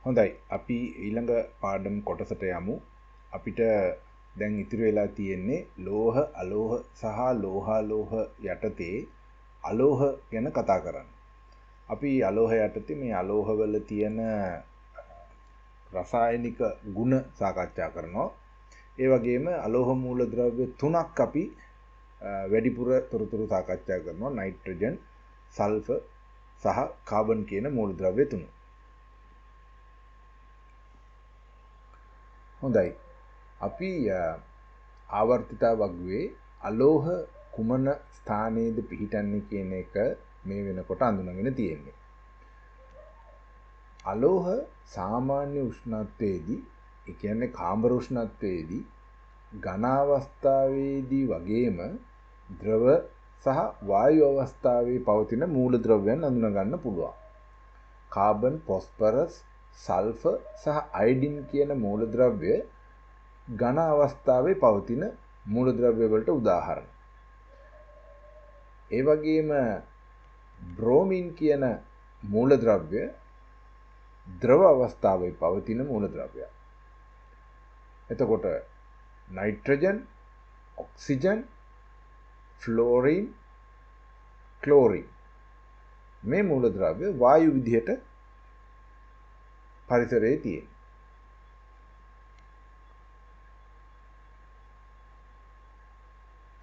හොඳයි අපි ඊළඟ පාඩම් කොටසට යමු. අපිට දැන් ඉතිරි වෙලා තියෙන්නේ ලෝහ අලෝහ සහ ලෝහාලෝහ යටතේ අලෝහ ගැන කතා කරන්න. අපි අලෝහ යටතේ මේ අලෝහවල තියෙන රසායනික ගුණ සාකච්ඡා කරනවා. ඒ වගේම අලෝහ මූලද්‍රව්‍ය තුනක් අපි වැඩිපුර තොරතුරු සාකච්ඡා කරනවා. නයිට්‍රජන්, සල්ෆර් සහ කාබන් කියන මූලද්‍රව්‍ය තුන. හොඳයි. අපි ආවර්තිතා වගුවේ අලෝහ කුමන ස්ථානයේද පිහිටන්නේ කියන එක මේ වෙනකොට අඳුනගෙන තියෙන්නේ. අලෝහ සාමාන්‍ය උෂ්ණත්වයේදී, ඒ කියන්නේ කාම්බර උෂ්ණත්වයේදී, ඝන අවස්ථාවේදී වගේම ද්‍රව සහ වායු අවස්ථාවේ පවතින මූලද්‍රව්‍යයන් අඳුන ගන්න පුළුවන්. කාබන්, ෆොස්ෆරස්, සල්ෆර් සහ අයඩින් කියන මූලද්‍රව්‍ය ඝන අවස්ථාවේ පවතින මූලද්‍රව්‍ය වලට උදාහරණ. ඒ වගේම බ්‍රෝමින් කියන මූලද්‍රව්‍ය ද්‍රව අවස්ථාවේ පවතින මූලද්‍රව්‍යයක්. එතකොට නයිට්‍රජන්, ඔක්සිජන්, ෆ්ලෝරින්, ක්ලෝරින් මේ මූලද්‍රව්‍ය වායු විදිහට පරිසරයේ තියෙන.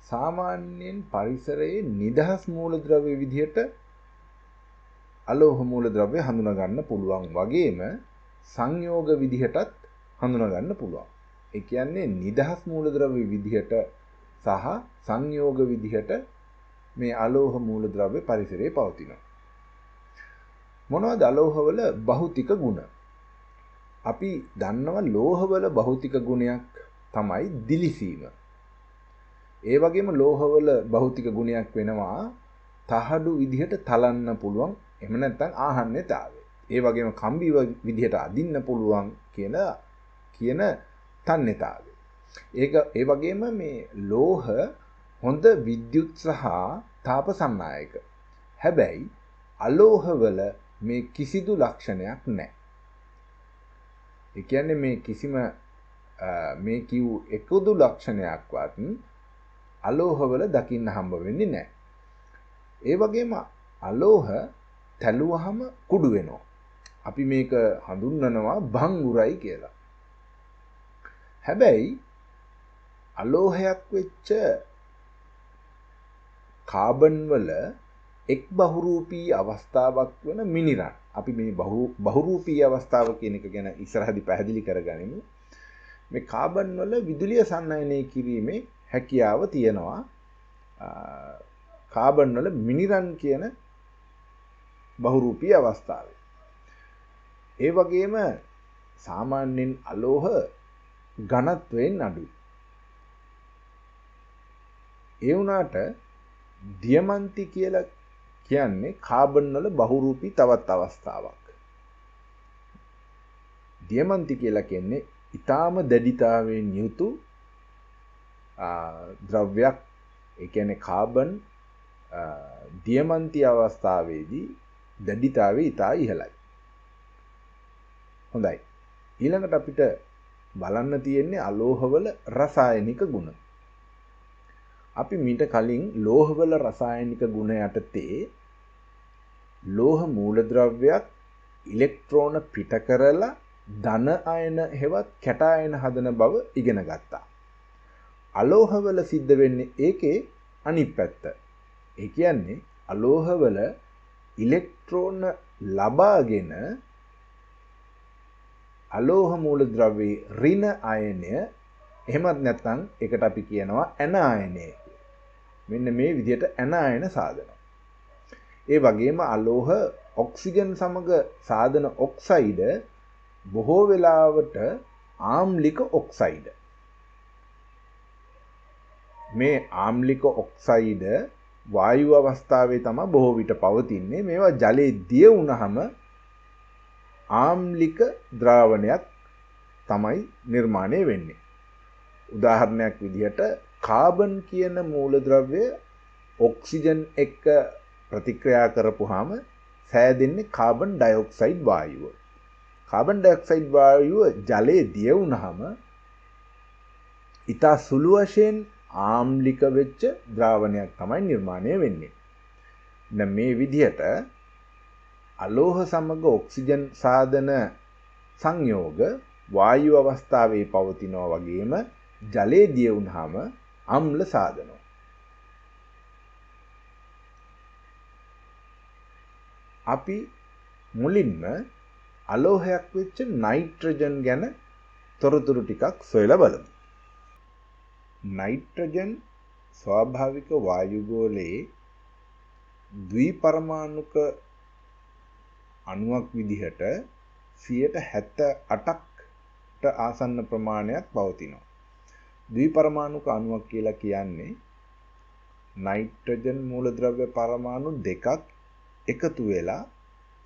සාමාන්‍යයෙන් පරිසරයේ නිදහස් මූලද්‍රව්‍ය විදිහට අලෝහ මූලද්‍රව්‍ය හඳුනා ගන්න පුළුවන් වගේම සංයෝග විදිහටත් හඳුනා ගන්න පුළුවන්. ඒ කියන්නේ නිදහස් මූලද්‍රව්‍ය විදිහට සහ සංයෝග විදිහට මේ අලෝහ මූලද්‍රව්‍ය පරිසරයේ පවතිනවා. මොනවද අලෝහවල භෞතික ගුණ? අපි දන්නවා ලෝහවල භෞතික ගුණයක් තමයි දිලිසීම. ඒ වගේම ලෝහවල භෞතික ගුණයක් වෙනවා තහඩු විදිහට තලන්න පුළුවන්, එහෙම නැත්නම් ආහන්නේතාවය. ඒ වගේම කම්බි විදිහට අදින්න පුළුවන් කියන තන්නේතාවය. ඒ වගේම මේ ලෝහ හොඳ විද්‍යුත් සහ තාප සන්නායක. හැබැයි අලෝහවල මේ කිසිදු ලක්ෂණයක් නැහැ. ඒ කියන්නේ මේ කිසිම මේ කිව් එකදු ලක්ෂණයක්වත් අලෝහවල දකින්න හම්බ වෙන්නේ නැහැ. ඒ වගේම අලෝහ තැළුවහම කුඩු වෙනවා. අපි මේක හඳුන්වනවා භංගුරයි කියලා. හැබැයි අලෝහයක් වෙච්ච කාබන් වල එක් බහුරූපී අවස්ථාවක් වෙන මිනිරන්. අපි මේ බහුරූපී අවස්ථාව කියන එක ගැන ඉස්සරහදී පැහැදිලි කරගනිමු. මේ කාබන් වල විදුලිය සන්නයනය කිරීමේ හැකියාව තියෙනවා. කාබන් වල මිනිරන් කියන බහුරූපී අවස්ථාවේ. ඒ වගේම සාමාන්‍යයෙන් අලෝහ ඝනත්වයෙන් අඩුයි. ඒ වුණාට දියමන්ති කියලා කියන්නේ කාබන් වල බහුරූපී තවත් අවස්ථාවක්. දියමන්ති කියලා කියන්නේ ඊටාම දැඩිතාවයෙන් යුතු ද්‍රව්‍යයක්. ඒ කියන්නේ කාබන් දියමන්ති අවස්ථාවේදී දැඩිතාවය ඉතා ඉහළයි. හොඳයි. ඊළඟට අපිට බලන්න තියෙන්නේ අලෝහවල රසායනික ගුණ. අපි මීට කලින් ලෝහවල රසායනික ගුණ යටතේ ලෝහ මූලද්‍රව්‍යයක් ඉලෙක්ට්‍රෝන පිට කරලා ධන අයන හෙවත් කැට අයන හදන බව ඉගෙන ගත්තා. අලෝහවල සිද්ධ වෙන්නේ ඒකේ අනිත් පැත්ත. ඒ කියන්නේ අලෝහවල ඉලෙක්ට්‍රෝන ලබාගෙන අලෝහ මූලද්‍රව්‍යයේ ඍණ අයනය, එහෙමත් නැත්නම් ඒකට අපි කියනවා ඇනායනය. මෙන්න මේ විදිහට ඇනායන සාධන. ඒ වගේම අලෝහ ඔක්සිජන් සමග සාධන ඔක්සයිඩ බොහෝ වෙලාවට ආම්ලික ඔක්සයිඩ. මේ ආම්ලික ඔක්සයිඩ වායු අවස්ථාවේ තමයි බොහෝ විට පවතින්නේ. මේවා ජලයේ දිය වුණාම ආම්ලික ද්‍රාවණයක් තමයි නිර්මාණය වෙන්නේ. උදාහරණයක් විදිහට කාබන් කියන මූලද්‍රව්‍ය ඔක්සිජන් එක්ක ප්‍රතික්‍රියා කරපුවාම සෑදෙන්නේ කාබන් ඩයොක්සයිඩ් වායුව. කාබන් ඩයොක්සයිඩ් වායුව ජලයේ දිය වුණාම ඉතා සුළු වශයෙන් ආම්ලික වෙච්ච ද්‍රාවණයක් තමයි නිර්මාණය වෙන්නේ. දැන් මේ විදිහට අලෝහ සමග ඔක්සිජන් සාධන සංයෝග වායු අවස්ථාවේ පවතිනවා වගේම ජලයේ දිය වුණාම අම්ල සාධනවා. අපි මුලින්ම අලෝහයක් වෙච්ච නයිට්‍රජන් ගැන තොරතුරු ටිකක් සොයලා බලමු. නයිට්‍රජන් ස්වාභාවික වායු ගෝලයේ ද්විපරමාණුක අණුවක් විදිහට 78%ට ආසන්න ප්‍රමාණයක් පවතිනවා. ද්විපරමාණුක අණුවක් කියලා කියන්නේ නයිට්‍රජන් මූලද්‍රව්‍ය පරමාණු දෙකක් එකතු වෙලා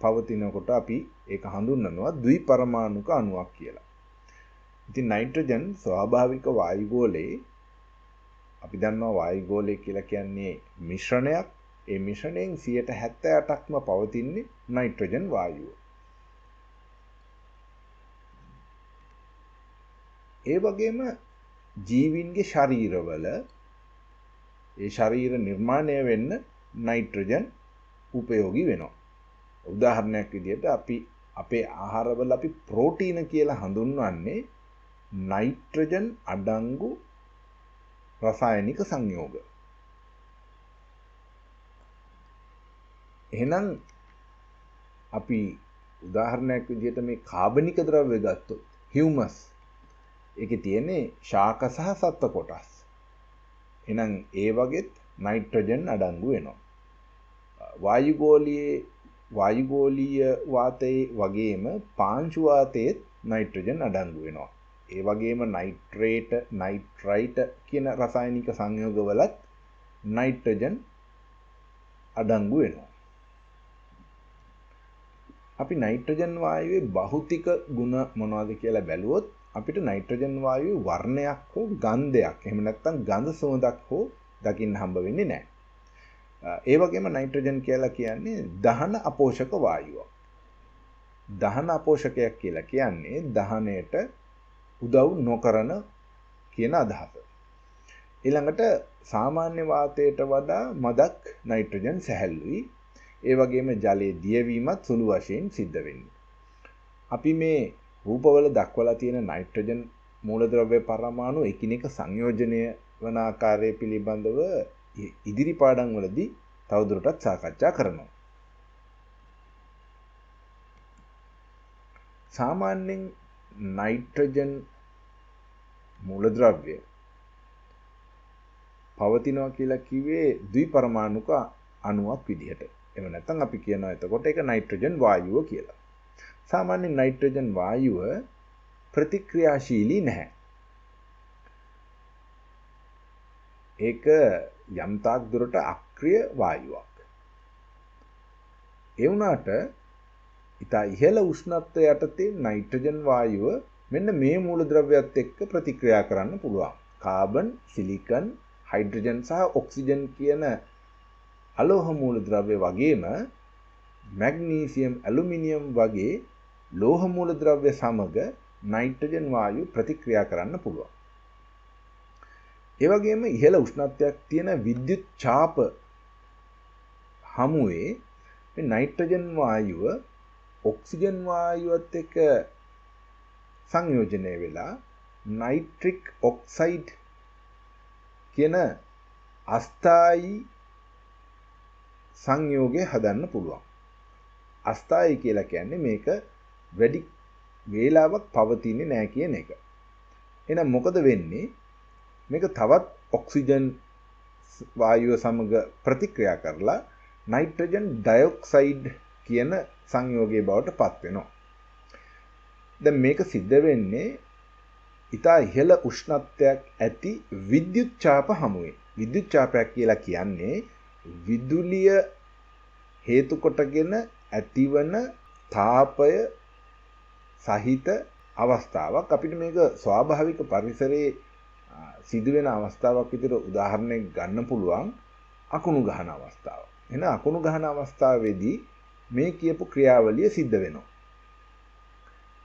පවතිනකොට අපි ඒක හඳුන්වනවා ද්විපරමාණුක අණුවක් කියලා. ඉතින් නයිට්‍රජන් ස්වාභාවික වායු ගෝලයේ අපි දන්නවා වායු ගෝලය කියලා කියන්නේ මිශ්‍රණයක්. ඒ මිශ්‍රණයෙන් 78%ක්ම පවතින්නේ නයිට්‍රජන් වායුව. ඒ වගේම ජීවීන්ගේ ශරීරවල ඒ ශරීර නිර්මාණය වෙන්න නයිට්‍රජන් උපයෝගී වෙනවා. උදාහරණයක් විදිහට අපි අපේ ආහාරවල අපි ප්‍රෝටීන කියලා හඳුන්වන්නේ නයිට්‍රජන් අඩංගු රසායනික සංයෝග. එහෙනම් අපි උදාහරණයක් විදිහට මේ කාබනික ද්‍රව්‍ය ගත්තොත් හියුමස් ඒකේ තියෙන්නේ ශාක සහ සත්ව කොටස්. එහෙනම් ඒ වගේත් නයිට්‍රජන් අඩංගු වෙනවා. වායුගෝලීය වාතයේ වගේම පාංශු වාතයේත් නයිට්‍රජන් අඩංගු වෙනවා. ඒ වගේම නයිට්‍රේට, නයිට්‍රයිට කියන රසායනික සංයෝගවලත් නයිට්‍රජන් අඩංගු වෙනවා. අපි නයිට්‍රජන් වායුවේ භෞතික ගුණ මොනවද කියලා බැලුවොත් අපිට නයිට්‍රජන් වායුවේ වර්ණයක් හෝ ගන්ධයක් එහෙම නැත්නම් ගඳ සුවඳක් හෝ දකින්න හම්බ වෙන්නේ නැහැ. ඒ වගේම නයිට්‍රජන් කියලා කියන්නේ දහන අපෝෂක වායුවක්. දහන අපෝෂකයක් කියලා කියන්නේ දහනයට උදව් නොකරන කියන අදහස. ඊළඟට සාමාන්‍ය වාතයට වඩා මදක් නයිට්‍රජන් සැහැල්ලුයි. ඒ වගේම ජලයේ දියවීමත් සුළු වශයෙන් සිද්ධ වෙන්නේ. අපි මේ රූපවල දක්වලා තියෙන නයිට්‍රජන් මූලද්‍රව්‍ය පරමාණු එකිනෙක සංයෝජනය වන ආකාරය පිළිබඳව ඉදිරි පාඩම් වලදී තවදුරටත් සාකච්ඡා කරනවා. සාමාන්‍යයෙන් නයිට්‍රජන් මූලද්‍රව්‍ය පවතිනවා කියලා කිව්වේ ද්විපරමාණුක අණුවක් විදිහට. එහෙම නැත්නම් අපි කියනවා එතකොට ඒක නයිට්‍රජන් වායුව කියලා. සාමාන්‍ය නයිට්‍රජන් වායුව ප්‍රතික්‍රියාශීලී නැහැ. ඒක යම්තාක් දුරට අක්‍රිය වායුවක්. ඒ වුණාට ඉතා ඉහළ උෂ්ණත්වය යටතේ නයිට්‍රජන් වායුව මෙන්න මේ මූලද්‍රව්‍යات එක්ක ප්‍රතික්‍රියා කරන්න පුළුවන්. කාබන්, සිලිකන්, හයිඩ්‍රජන් සහ ඔක්සිජන් කියන අලෝහ මූලද්‍රව්‍ය වගේම මැග්නීසියම්, ඇලුමිනියම් වගේ ලෝහ මූලද්‍රව්‍ය සමග නයිට්‍රජන් වායුව ප්‍රතික්‍රියා කරන්න පුළුවන්. ඒ වගේම ඉහළ උෂ්ණත්වයක් තියෙන විද්‍යුත් ඡාප හමුවේ මේ නයිට්‍රජන් වායුව ඔක්සිජන් වායුවත් එක්ක සංයෝජනය වෙලා නයිට්‍රික් ඔක්සයිඩ් කියන අස්ථායි සංයෝගය හදන්න පුළුවන්. අස්ථායි කියලා කියන්නේ මේක වැඩි වේලාවක් පවතින්නේ නැහැ කියන එක. එහෙනම් මොකද වෙන්නේ? මේක තවත් ඔක්සිජන් වායුව සමග ප්‍රතික්‍රියා කරලා නයිට්‍රජන් ඩයොක්සයිඩ් කියන සංයෝගයේ බවට පත් වෙනවා. දැන් මේක සිද්ධ වෙන්නේ ඉතා ඉහළ උෂ්ණත්වයක් ඇති විද්‍යුත් ඡාප හමුවේ. විද්‍යුත් ඡාපයක් කියලා කියන්නේ විදුලිය හේතු කොටගෙන ඇතිවන තාපය සහිත අවස්ථාවක්. අපිට මේක ස්වාභාවික පරිසරයේ සිදුවෙන අවස්ථාවක් විදිහට උදාහරණයක් ගන්න පුළුවන් අකුණු ගහන අවස්ථාව. එහෙනම් අකුණු ගහන අවස්ථාවේදී මේ කියපු ක්‍රියාවලිය සිද්ධ වෙනවා.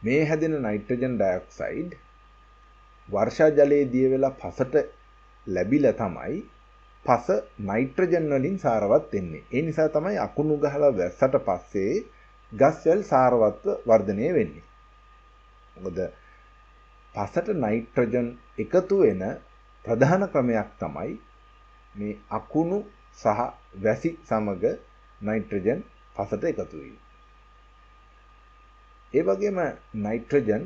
මේ හැදෙන නයිට්‍රජන් ඩයොක්සයිඩ් වර්ෂා ජලයේ දිය වෙලා පසට ලැබිලා තමයි පස නයිට්‍රජන් වලින් සාරවත් වෙන්නේ. ඒ නිසා තමයි අකුණු ගහලා වැස්සට පස්සේ ගස්වැල් සාරවත්ව වර්ධනය වෙන්නේ. මොකද පසට නයිට්‍රජන් එකතු වෙන ප්‍රධාන ක්‍රමයක් තමයි මේ අකුණු සහ වැසි සමග නයිට්‍රජන් පසට එකතු වීම. ඒ වගේම නයිට්‍රජන්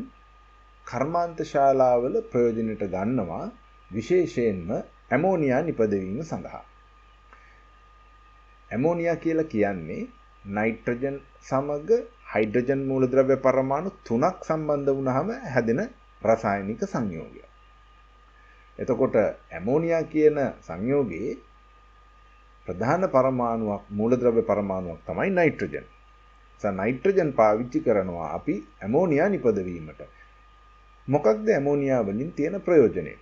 කර්මාන්ත ශාලාවල ප්‍රයෝජනයට ගන්නවා විශේෂයෙන්ම ඇමෝනියා නිපදවීම සඳහා. ඇමෝනියා කියලා කියන්නේ නයිට්‍රජන් සමග හයිඩ්‍රජන් මූලද්‍රව්‍ය පරමාණු 3ක් සම්බන්ධ වුණාම හැදෙන රසායනික සංයෝගයක්. එතකොට ඇමෝනියා කියන සංයෝගයේ ප්‍රධාන පරමාණුවක් මූලද්‍රව්‍ය පරමාණුවක් තමයි නයිට්‍රජන්. නයිට්‍රජන් පාවිච්චි කරනවා අපි ඇමෝනියා නිපදවීමට. මොකක්ද ඇමෝනියා වලින් තියෙන ප්‍රයෝජනය?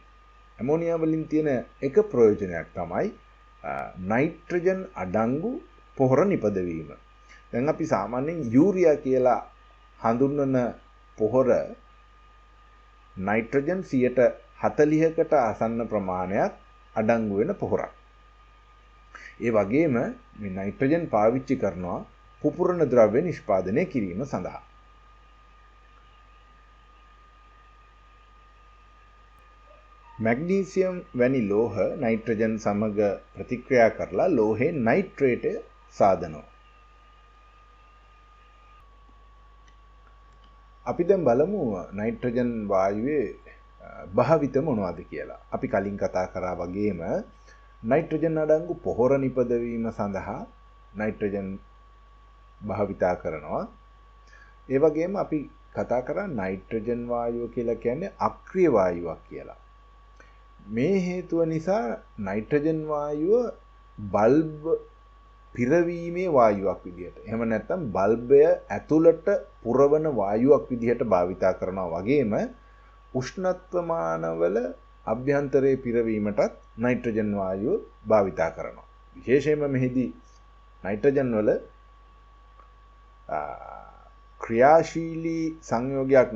ඇමෝනියා වලින් තියෙන එක ප්‍රයෝජනයක් තමයි නයිට්‍රජන් අඩංගු පොහොර නිපදවීම. දැන් අපි සාමාන්‍යයෙන් යූරියා කියලා හඳුන්වන පොහොර නයිට්‍රජන් 40%කට ආසන්න ප්‍රමාණයක් අඩංගු වෙන පොහොරක්. ඒ වගේම මේ නයිට්‍රජන් පාවිච්චි කරනවා පුපුරන ද්‍රව්‍ය නිෂ්පාදනය කිරීම සඳහා. මැග්නීසියම් වැනි ලෝහ නයිට්‍රජන් සමග ප්‍රතික්‍රියා කරලා ලෝහේ නයිට්‍රේටය සාදනවා. අපි දැන් බලමු නයිට්‍රජන් වායුවේ භාවිත මොනවද කියලා. අපි කලින් කතා කරා වගේම නයිට්‍රජන් අඩංගු පොහොර නිපදවීම සඳහා නයිට්‍රජන් භාවිතා කරනවා. ඒ වගේම අපි කතා කරා නයිට්‍රජන් වායුව කියලා කියන්නේ අක්‍රිය වායුවක් කියලා. මේ හේතුව නිසා නයිට්‍රජන් වායුව බල්බ් පිරවීමේ වායුවක් විදිහට, එහෙම නැත්නම් බල්බය ඇතුළට පුරවන වායුවක් විදිහට භාවිතා කරනවා වගේම උෂ්ණත්වමානවල අභ්‍යන්තරයේ පිරවීමටත් නයිට්‍රජන් වායුව භාවිතා කරනවා. විශේෂයෙන්ම මෙහිදී නයිට්‍රජන් වල ක්‍රියාශීලී සංයෝගයක්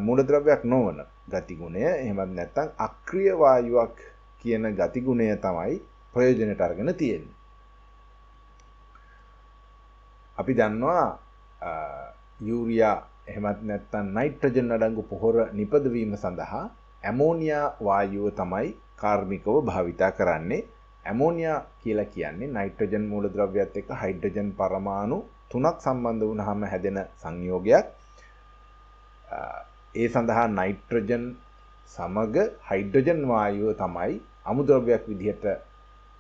මූලද්‍රව්‍යයක් නොවන ගතිගුණය, එහෙමත් නැත්නම් අක්‍රිය වායුවක් කියන ගතිගුණය තමයි ප්‍රයෝජනයට අරගෙන තියෙන්නේ. අපි දන්නවා යූරියා එහෙමත් නැත්නම් නයිට්‍රජන් අඩංගු පොහොර නිපදවීම සඳහා ඇමෝනියා වායුව තමයි කාර්මිකව භාවිතා කරන්නේ. ඇමෝනියා කියලා කියන්නේ නයිට්‍රජන් මූලද්‍රව්‍යයත් එක්ක හයිඩ්‍රජන් පරමාණු 3ක් සම්බන්ධ වුණාම හැදෙන සංයෝගයක්. ඒ සඳහා නයිට්‍රජන් සමග හයිඩ්‍රජන් වායුව තමයි අමුද්‍රව්‍යයක් විදිහට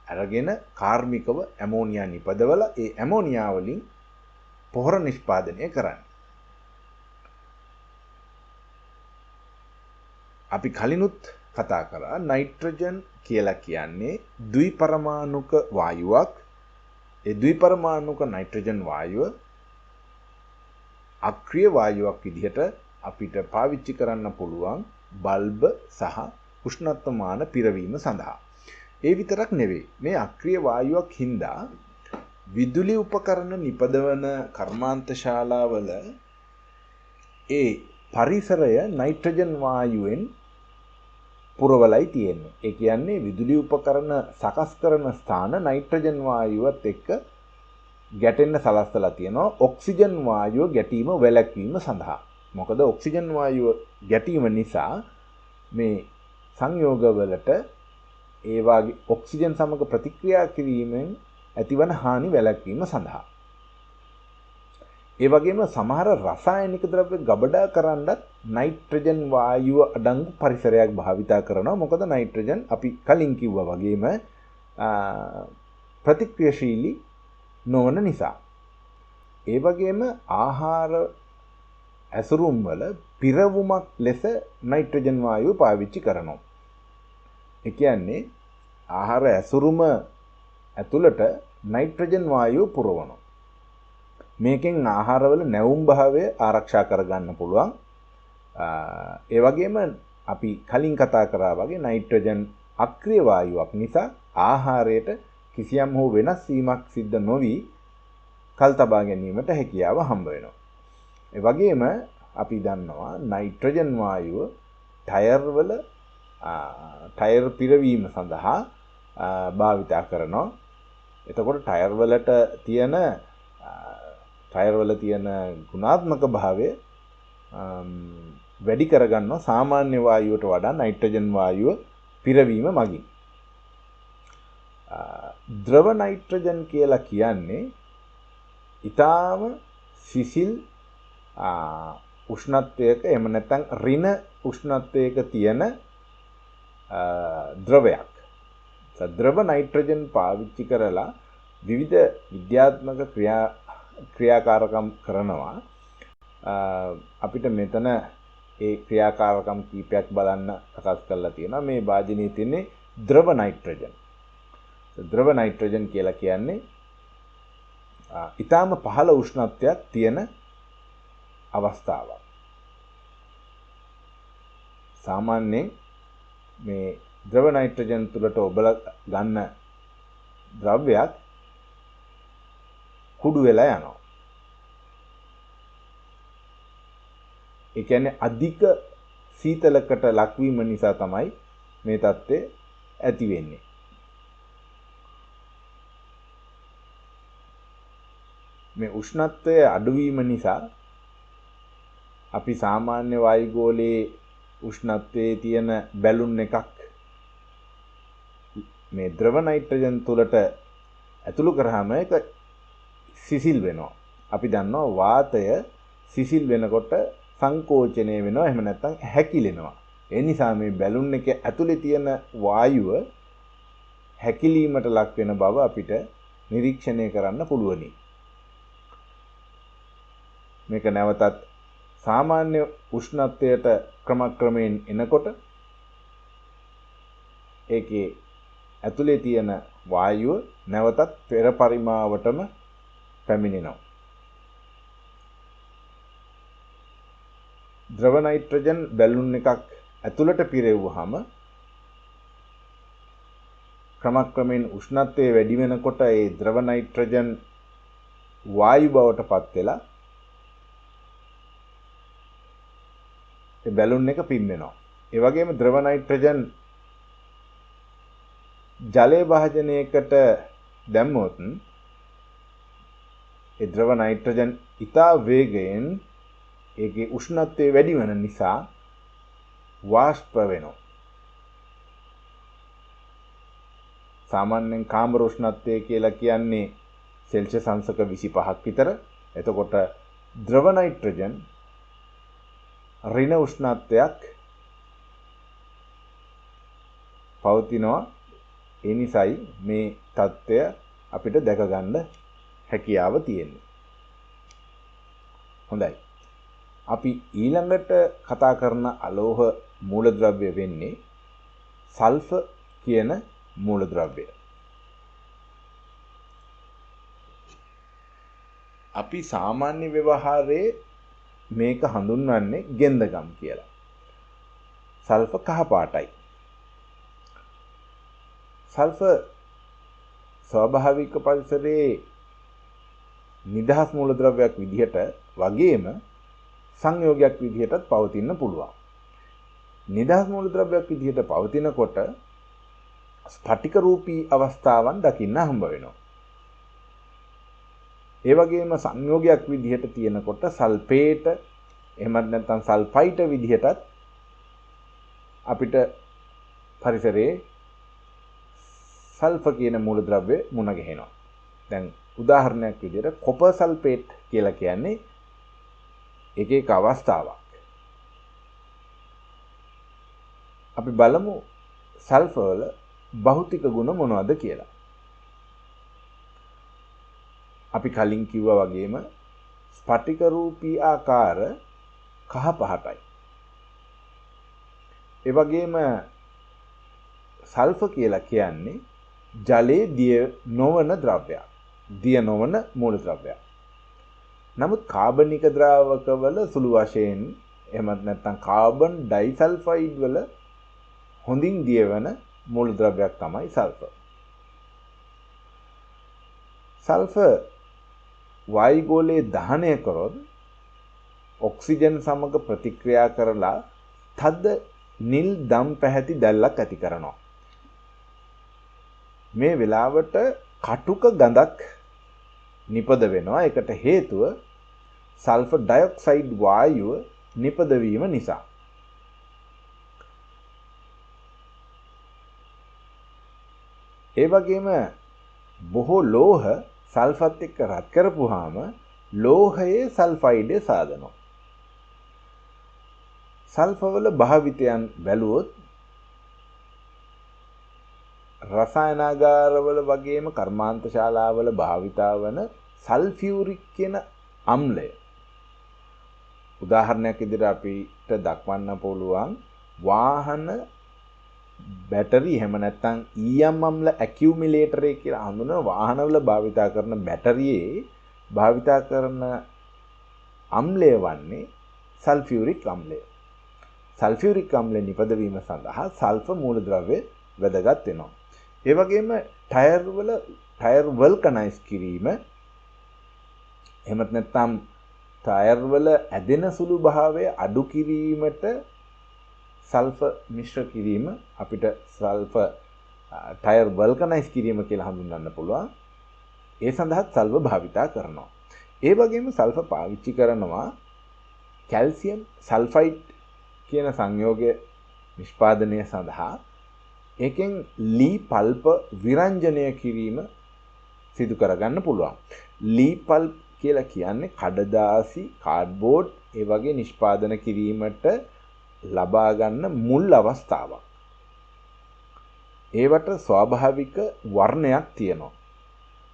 අරගෙන කාර්මිකව ඇමෝනියා නිපදවලා ඒ ඇමෝනියා වලින් පොහොර නිෂ්පාදනය කරන්නේ. අපි කලිනුත් කතා කරා නයිට්‍රජන් කියලා කියන්නේ ද්විපරමාණුක වායුවක්. ඒ ද්විපරමාණුක නයිට්‍රජන් වායුව අක්‍රිය වායුවක් විදිහට අපිට පාවිච්චි කරන්න පුළුවන් බල්බ සහ උෂ්ණත්වමාන පිරවීම සඳහා. ඒ විතරක් නෙවෙයි, මේ අක්‍රිය වායුවක් හින්දා විදුලි උපකරණ නිපදවන කර්මාන්ත ශාලාවල ඒ පරිසරය නයිට්‍රජන් වායුවෙන් පුරවලයි තියෙන්නේ. ඒ කියන්නේ විදුලි උපකරණ සකස් කරන ස්ථාන නයිට්‍රජන් වායුවත් එක්ක ගැටෙන්න සලස්සලා තියෙනවා ඔක්සිජන් වායුව ගැටීම වැළැක්වීම සඳහා. මොකද ඔක්සිජන් වායුව ගැටීම නිසා මේ සංයෝගවලට ඒ වාගේ ඔක්සිජන් සමග ප්‍රතික්‍රියා කිරීමෙන් ඇතිවන හානි වැළැක්වීම සඳහා. ඒ වගේම සමහර රසායනික ද්‍රව්‍ය ගබඩා කරන්නත් නයිට්‍රජන් වායුව අඩංගු පරිසරයක් භාවිතා කරනවා. මොකද නයිට්‍රජන් අපි කලින් කිව්වා වගේම ප්‍රතික්‍රියාශීලී නොවන නිසා. ඒ වගේම ආහාර ඇසුරුම් වල පිරවුමක් ලෙස නයිට්‍රජන් වායුව පාවිච්චි කරනවා. ඒ කියන්නේ ආහාර ඇසුරුම ඇතුළට නයිට්‍රජන් වායුව පුරවනවා. මේකෙන් ආහාරවල නැවුම් භාවය ආරක්ෂා කරගන්න පුළුවන්. ඒ වගේම අපි කලින් කතා කරා වගේ නයිට්‍රජන් අක්‍රිය වායුවක් නිසා ආහාරයට කිසියම් හෝ වෙනස් වීමක් සිද්ධ නොවි කල් තබා ගැනීමට හැකියාව හම්බ වෙනවා. ඒ වගේම අපි දන්නවා නයිට්‍රජන් වායුව ටයර් පිරවීම සඳහා භාවිතා කරනවා. එතකොට ටයර් වල තියෙන ගුණාත්මක භාවය වැඩි කරගන්නවා සාමාන්‍ය වායුවට වඩා නයිට්‍රජන් වායුව පිරවීම මගින්. ද්‍රව නයිට්‍රජන් කියලා කියන්නේ ඊටාම සිසිල් උෂ්ණත්වයක එහෙම නැත්නම් ඍණ උෂ්ණත්වයක තියෙන ද්‍රවයක්. ද්‍රව නයිට්‍රජන් පාවිච්චි කරලා විවිධ විද්‍යාත්මක ක්‍රියාකාරකම් කරනවා. අපිට මෙතන ඒ ක්‍රියාකාරකම් කීපයක් බලන්න සකස් කරලා තියෙනවා. මේ වාජනයේ තියෙන්නේ ද්‍රව නයිට්‍රජන්. ද්‍රව නයිට්‍රජන් කියලා කියන්නේ ඊටාම පහළ උෂ්ණත්වයක් තියෙන අවස්ථාවක්. සාමාන්‍යයෙන් මේ ද්‍රව නයිට්‍රජන් තුලට ඔබලා ගන්න ද්‍රව්‍යයක් කුඩු වෙලා යනවා. ඒ කියන්නේ අධික සීතලකට ලක්වීම නිසා තමයි මේ தත්ත්වය ඇති වෙන්නේ. මේ උෂ්ණත්වය අඩුවීම නිසා අපි සාමාන්‍ය වායුගෝලයේ උෂ්ණත්වයේ තියෙන බැලුන් එකක් මේ ද්‍රව නයිට්‍රජන් තුලට ඇතුළු කරාම ඒක සිසිල් වෙනවා. අපි දන්නවා වාතය සිසිල් වෙනකොට සංකෝචනය වෙනවා, එහෙම නැත්නම් හැකිලෙනවා. ඒ නිසා මේ බැලුන් එකේ ඇතුලේ තියෙන වායුව හැකිලීමට ලක් වෙන බව අපිට නිරීක්ෂණය කරන්න පුළුවනි. මේක නැවතත් සාමාන්‍ය උෂ්ණත්වයට ක්‍රමක්‍රමයෙන් එනකොට ඒකේ ඇතුලේ තියෙන වායුව නැවතත් පෙර පරිමාවටම පැමිණෙනවා. ද්‍රව නයිට්‍රජන් බැලුන් එකක් ඇතුළට පිරෙව්වහම ක්‍රමක්‍රමයෙන් උෂ්ණත්වය වැඩි වෙනකොට ඒ ද්‍රව නයිට්‍රජන් වායු බවට පත් වෙලා ඒ බැලුන් එක පිම්මෙනවා. ඒ වගේම ද්‍රව නයිට්‍රජන් ජලයේ භාජනයකට දැම්මොත් ඒ ද්‍රව නයිට්‍රජන් ඉතා වේගයෙන් ඒකේ උෂ්ණත්වය වැඩි වෙන නිසා වාෂ්ප වෙනවා. සාමාන්‍යයෙන් කාමර උෂ්ණත්වය කියලා කියන්නේ සෙල්සියස් අංශක 25ක් විතර. එතකොට ද්‍රව නයිට්‍රජන් ඍණ උෂ්ණත්වයක් පවතිනවා. ඒ නිසායි මේ தত্ত্বය අපිට දැක ගන්න හැකියාව තියෙන්නේ. හොඳයි. අපි ඊළඟට කතා කරන අලෝහ මූලද්‍රව්‍ය වෙන්නේ සල්ෆර් කියන මූලද්‍රව්‍යය. අපි සාමාන්‍ය ව්‍යවහාරයේ මේක හඳුන්වන්නේ ගෙන්දගම් කියලා. සල්ෆර් කහ පාටයි. සල්ෆර් ස්වාභාවික පරිසරයේ නිදහස් මූලද්‍රව්‍යයක් විදිහට වගේම සංයෝගයක් විදිහටත් පවතින්න පුළුවන්. නිදහස් මූලද්‍රව්‍යයක් විදිහට පවතිනකොට ස්ෆටික රූපී අවස්ථාවන් දකින්න හම්බ වෙනවා. ඒ වගේම සංයෝගයක් විදිහට තියෙනකොට සල්ෆේට එහෙමත් නැත්නම් සල්ෆයිට විදිහටත් අපිට පරිසරයේ සල්ෆර් කියන මූලද්‍රව්‍ය මුණ ගැහෙනවා. දැන් උදාහරණයක් විදිහට කොපර් සල්ෆේට් කියලා කියන්නේ එක එක අවස්ථාවක්. අපි බලමු සල්ෆර් වල භෞතික ගුණ මොනවද කියලා. අපි කලින් කිව්වා වගේම ස්ෆටික රූපී ආකාර කහ පහටයි. ඒ වගේම සල්ෆර් කියලා කියන්නේ ජලයේ දිය නොවන ද්‍රව්‍යයක්. දිය නොවන මූලද්‍රව්‍යයක්. නමුත් කාබනික ද්‍රාවකවල සුළු වශයෙන් එහෙමත් නැත්නම් කාබන් ඩයිසල්ෆයිඩ් වල හොඳින් දියවන මූලද්‍රව්‍යයක් තමයි සල්ෆර්. සල්ෆර් වායුගෝලයේ දහනය කරොත් ඔක්සිජන් සමග ප්‍රතික්‍රියා කරලා තද නිල් දම් පැහැති දැල්ලක් ඇති කරනවා. මේ වෙලාවට කටුක ගඳක් නිපද වෙනවා. ඒකට හේතුව සල්ෆර් ඩයොක්සයිඩ් වායුව නිපද වීම නිසා. ඒ වගේම බොහෝ ලෝහ සල්ෆත් එක්ක රත් කරපුවාම ලෝහයේ සල්ෆයිඩය සාදනවා. සල්ෆවල භාවිතයන් බැලුවොත් රසායනාගාරවල වගේම කර්මාන්ත ශාලාවල භාවිතා වන සල්ෆියුරික් කියන අම්ලය. උදාහරණයක් විදිහට අපිට දක්වන්න පුළුවන් වාහන බැටරි එහෙම නැත්නම් ඊයම් අම්ල ඇකියුමිලේටරේ කියලා හඳුනන වාහනවල භාවිතා කරන බැටරියේ භාවිතා කරන අම්ලය වන්නේ සල්ෆියුරික් අම්ලය. සල්ෆියුරික් අම්ලය නිපදවීම සඳහා සල්ෆර් මූලද්‍රව්‍ය වැදගත් වෙනවා. ඒ වගේම ටයර් වල්කනයිස් කිරීම එහෙමත් නැත්නම් ටයර් වල ඇදෙන සුළු භාවය අඩු කිරීමට සල්ෆර් මිශ්‍ර කිරීම අපිට සල්ෆර් ටයර් වල්කනයිස් කිරීම කියලා හඳුන්වන්න පුළුවන්. ඒ සඳහා සල්ෆර් භාවිතා කරනවා. ඒ වගේම සල්ෆර් පාවිච්චි කරනවා කැල්සියම් සල්ෆයිඩ් කියන සංයෝගය නිෂ්පාදනය සඳහා. ඒකෙන් ලී පල්ප විරංජනය කිරීම සිදු කරගන්න පුළුවන්. ලී පල්ප් කියලා කියන්නේ කඩදාසි, කාඩ්බෝඩ් ඒ වගේ නිෂ්පාදන කිරීමට ලබා ගන්න මුල් අවස්ථාවක්. ඒවට ස්වාභාවික වර්ණයක් තියෙනවා.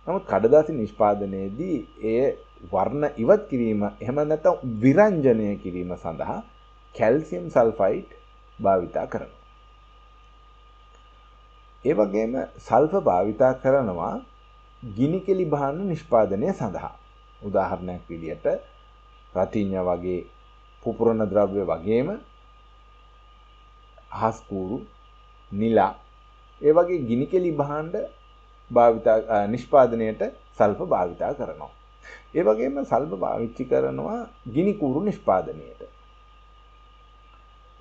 නමුත් කඩදාසි නිෂ්පාදනයේදී ඒ වර්ණ ඉවත් කිරීම එහෙම නැත්නම් විරංජනය කිරීම සඳහා කැල්සියම් සල්ෆයිඩ් භාවිතා කරනවා. ඒ වගේම සල්ෆර් භාවිතා කරනවා ගිනිකෙලි භාණ්ඩ නිෂ්පාදනය සඳහා. උදාහරණයක් විදිහට රතිඤ්ඤ වගේ පුපුරන ද්‍රව්‍ය වගේම අහස් කූරු, නිලා ඒ වගේ ගිනිකෙලි භාණ්ඩ භාවිතා නිෂ්පාදනයට සල්ෆර් භාවිතා කරනවා. ඒ වගේම සල්ෆර් පාවිච්චි කරනවා ගිනි කූරු නිෂ්පාදනයට.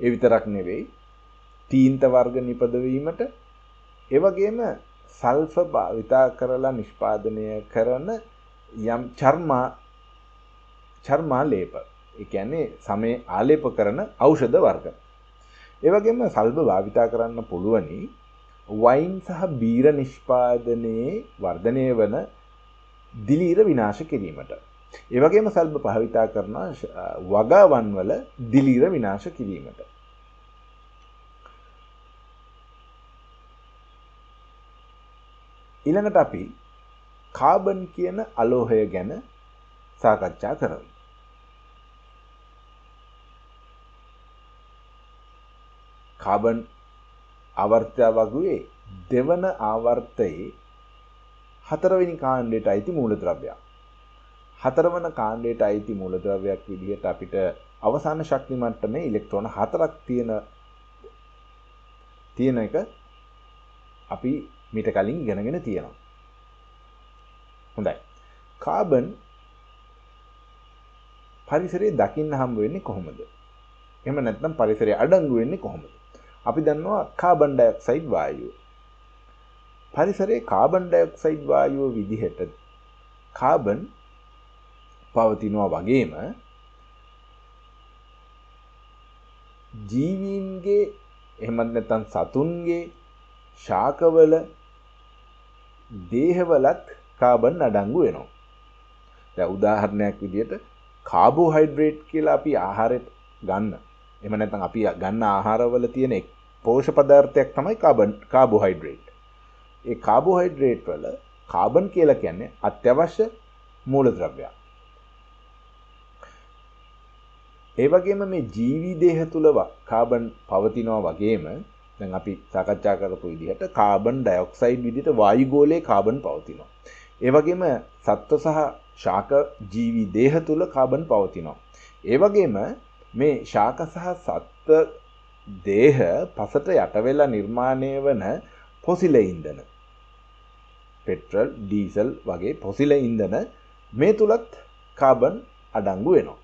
ඒ විතරක් නෙවෙයි තීන්ත වර්ග නිපදවීමට ඒ වගේම සල්ෆර් භාවිතා කරලා නිෂ්පාදනය කරන යම් චර්මාලේප ඒ කියන්නේ සමේ ආලේප කරන ඖෂධ වර්ග. ඒ වගේම සල්ෆර් භාවිතා කරන්න පුළුවනි වයින් සහ බීර නිෂ්පාදනයේ වර්ධනය වන දිලීර විනාශ කිරීමට. ඒ වගේම සල්ෆර් භාවිතා කරනවා වගාවන් වල දිලීර විනාශ කිරීමට. ඊළඟට අපි කාබන් කියන අලෝහය ගැන සාකච්ඡා කරමු. කාබන් ආවර්තය වගේ දෙවන ආවර්තයේ හතරවෙනි කාණ්ඩයට අයිති මූලද්‍රව්‍යයක්. හතරවන කාණ්ඩයට අයිති මූලද්‍රව්‍යයක් විදිහට අපිට අවසාන ශක්ති මට්ටමේ ඉලෙක්ට්‍රෝන 4ක් තියෙන එක අපි මීට කලින් ඉගෙනගෙන තියෙනවා. හොඳයි. කාබන් පරිසරයේ දකින්න හම්බ වෙන්නේ කොහොමද? එහෙම නැත්නම් පරිසරයේ අඩංගු වෙන්නේ කොහොමද? අපි දන්නවා කාබන් ඩයොක්සයිඩ් වායුව. පරිසරයේ කාබන් ඩයොක්සයිඩ් වායුව විදිහට කාබන් පවතිනවා වගේම ජීවීන්ගේ එහෙමත් නැත්නම් සතුන්ගේ ශාකවල දේහවලත් කාබන් අඩංගු වෙනවා. දැන් උදාහරණයක් විදිහට කාබෝහයිඩ්‍රේට් කියලා අපි ආහාරයට ගන්න. එහෙම නැත්නම් අපි ගන්න ආහාරවල තියෙන පෝෂක පදාර්ථයක් තමයි කාබෝහයිඩ්‍රේට්. ඒ කාබෝහයිඩ්‍රේට් වල කාබන් කියලා කියන්නේ අත්‍යවශ්‍ය මූලද්‍රව්‍යයක්. ඒ වගේම මේ ජීවි දේහ තුල කාබන් පවතිනවා වගේම දැන් අපි සාකච්ඡා කරපු විදිහට කාබන් ඩයොක්සයිඩ් විදිහට වායු ගෝලයේ කාබන් පවතිනවා. ඒ වගේම සත්ව සහ ශාක ජීවි දේහ තුල කාබන් පවතිනවා. ඒ වගේම මේ ශාක සහ සත්ව දේහ පසට යට වෙලා නිර්මාණය වන පොසිල ඉන්ධන පෙට්‍රල්, ඩීසල් වගේ පොසිල ඉන්ධන මේ තුලත් කාබන් අඩංගු වෙනවා.